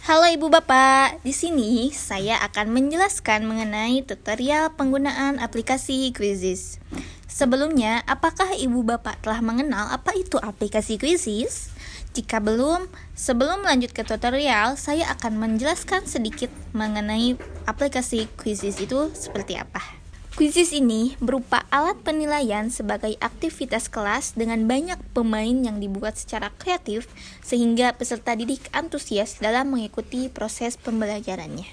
Halo Ibu Bapak, di sini saya akan menjelaskan mengenai tutorial penggunaan aplikasi Quizizz. Sebelumnya, apakah Ibu Bapak telah mengenal apa itu aplikasi Quizizz? Jika belum, sebelum lanjut ke tutorial, saya akan menjelaskan sedikit mengenai aplikasi Quizizz itu seperti apa. Quizizz ini berupa alat penilaian sebagai aktivitas kelas dengan banyak pemain yang dibuat secara kreatif sehingga peserta didik antusias dalam mengikuti proses pembelajarannya.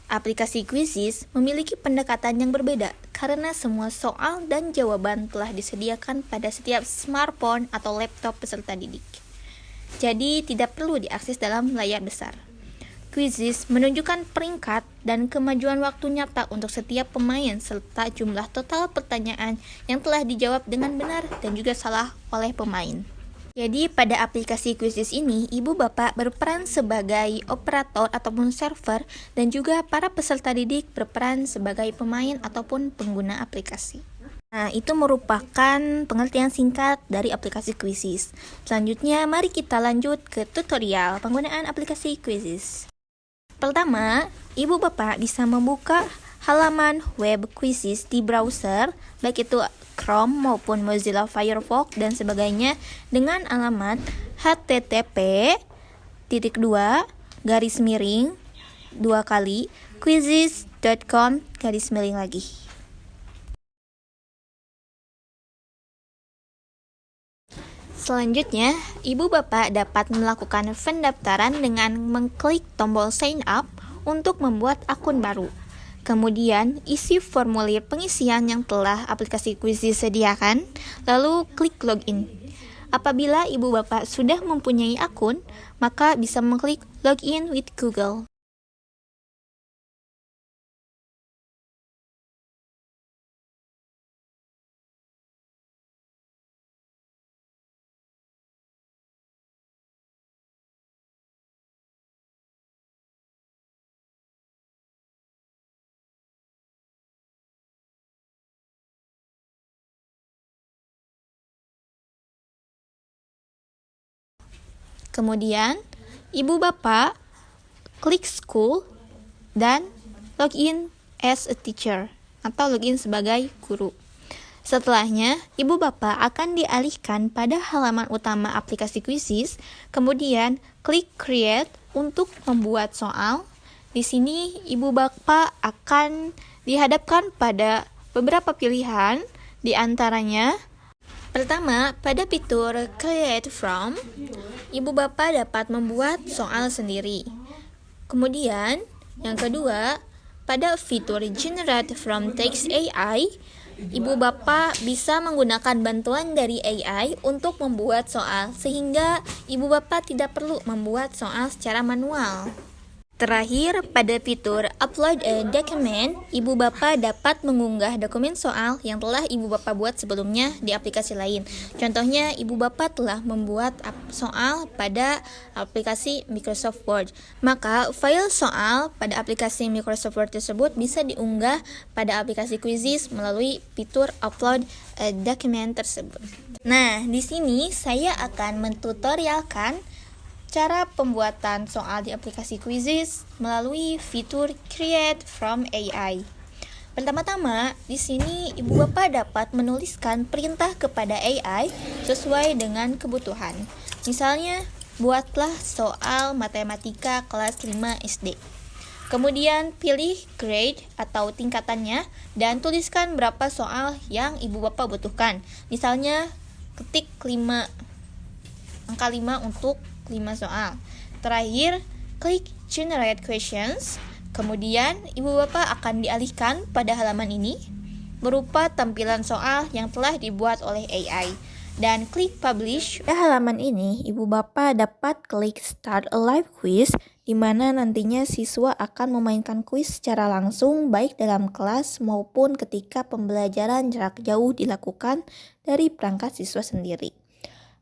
Aplikasi Quizizz memiliki pendekatan yang berbeda karena semua soal dan jawaban telah disediakan pada setiap smartphone atau laptop peserta didik. Jadi tidak perlu diakses dalam layar besar. Quizizz menunjukkan peringkat dan kemajuan waktu nyata untuk setiap pemain serta jumlah total pertanyaan yang telah dijawab dengan benar dan juga salah oleh pemain. Jadi pada aplikasi Quizizz ini, Ibu Bapak berperan sebagai operator ataupun server dan juga para peserta didik berperan sebagai pemain ataupun pengguna aplikasi. Nah, itu merupakan pengertian singkat dari aplikasi Quizizz. Selanjutnya, mari kita lanjut ke tutorial penggunaan aplikasi Quizizz. Pertama, Ibu Bapak bisa membuka halaman web Quizizz di browser, baik itu Chrome maupun Mozilla Firefox dan sebagainya dengan alamat http://quizizz.com/. Selanjutnya, Ibu Bapak dapat melakukan pendaftaran dengan mengklik tombol sign up untuk membuat akun baru. Kemudian, isi formulir pengisian yang telah aplikasi Quizizz sediakan, lalu klik login. Apabila Ibu Bapak sudah mempunyai akun, maka bisa mengklik login with Google. Kemudian, Ibu Bapak klik school dan login as a teacher atau login sebagai guru. Setelahnya, Ibu Bapak akan dialihkan pada halaman utama aplikasi Quizizz, kemudian klik create untuk membuat soal. Di sini, Ibu Bapak akan dihadapkan pada beberapa pilihan, di antaranya pertama, pada fitur Create From, Ibu Bapak dapat membuat soal sendiri. Kemudian, yang kedua, pada fitur Generate From Text AI, Ibu Bapak bisa menggunakan bantuan dari AI untuk membuat soal, sehingga Ibu Bapak tidak perlu membuat soal secara manual. Terakhir, pada fitur Upload a Document, Ibu Bapak dapat mengunggah dokumen soal yang telah Ibu Bapak buat sebelumnya di aplikasi lain. Contohnya, Ibu Bapak telah membuat soal pada aplikasi Microsoft Word. Maka, file soal pada aplikasi Microsoft Word tersebut bisa diunggah pada aplikasi Quizizz melalui fitur Upload a Document tersebut. Nah, di sini saya akan mentutorialkan cara pembuatan soal di aplikasi Quizizz melalui fitur Create from AI. Pertama-tama, di sini Ibu Bapak dapat menuliskan perintah kepada AI sesuai dengan kebutuhan. Misalnya, buatlah soal matematika kelas 5 SD. Kemudian pilih grade atau tingkatannya dan tuliskan berapa soal yang Ibu Bapak butuhkan. Misalnya, ketik 5, angka 5 untuk 5 soal. Terakhir, klik Generate Questions. Kemudian, Ibu Bapak akan dialihkan pada halaman ini berupa tampilan soal yang telah dibuat oleh AI. Dan klik Publish. Pada halaman ini, Ibu Bapak dapat klik Start a Live Quiz, di mana nantinya siswa akan memainkan kuis secara langsung baik dalam kelas maupun ketika pembelajaran jarak jauh dilakukan dari perangkat siswa sendiri.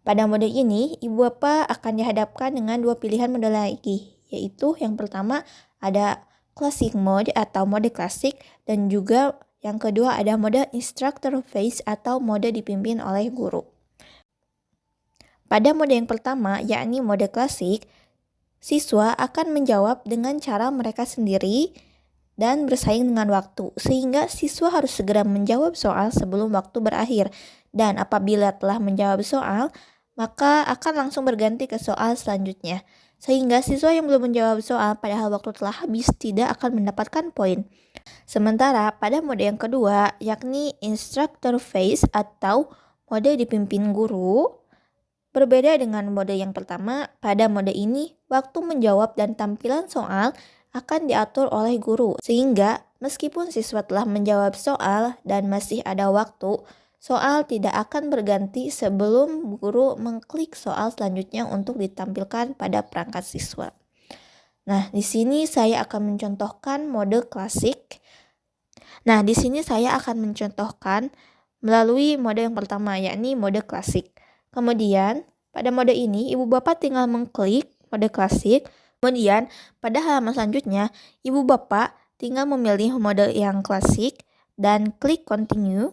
Pada mode ini, Ibu Bapak akan dihadapkan dengan dua pilihan mode lagi, yaitu yang pertama ada Classic Mode atau mode klasik, dan juga yang kedua ada mode Instructor Face atau mode dipimpin oleh guru. Pada mode yang pertama, yakni mode klasik, siswa akan menjawab dengan cara mereka sendiri dan bersaing dengan waktu, sehingga siswa harus segera menjawab soal sebelum waktu berakhir. Dan apabila telah menjawab soal, maka akan langsung berganti ke soal selanjutnya. Sehingga siswa yang belum menjawab soal padahal waktu telah habis tidak akan mendapatkan poin. Sementara pada mode yang kedua, yakni instructor phase atau mode dipimpin guru, berbeda dengan mode yang pertama. Pada mode ini, waktu menjawab dan tampilan soal akan diatur oleh guru, sehingga meskipun siswa telah menjawab soal dan masih ada waktu, soal tidak akan berganti sebelum guru mengklik soal selanjutnya untuk ditampilkan pada perangkat siswa. Nah, di sini saya akan mencontohkan mode klasik. Nah, di sini saya akan mencontohkan melalui mode yang pertama, yakni mode klasik. Kemudian, pada mode ini, ibu bapak tinggal mengklik mode klasik. Kemudian, pada halaman selanjutnya, ibu bapak tinggal memilih mode yang klasik dan klik continue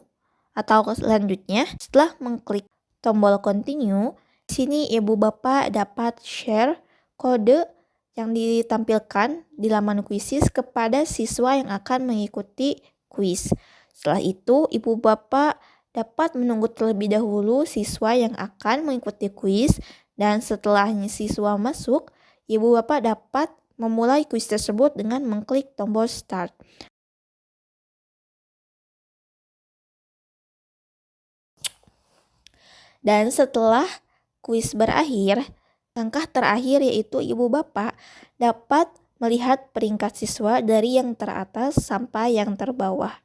atau selanjutnya. Setelah mengklik tombol continue, di sini ibu bapak dapat share kode yang ditampilkan di laman kuisis kepada siswa yang akan mengikuti kuis. Setelah itu, ibu bapak dapat menunggu terlebih dahulu siswa yang akan mengikuti kuis, dan setelah siswa masuk, ibu bapak dapat memulai kuis tersebut dengan mengklik tombol start. Dan setelah kuis berakhir, langkah terakhir yaitu ibu bapak dapat melihat peringkat siswa dari yang teratas sampai yang terbawah.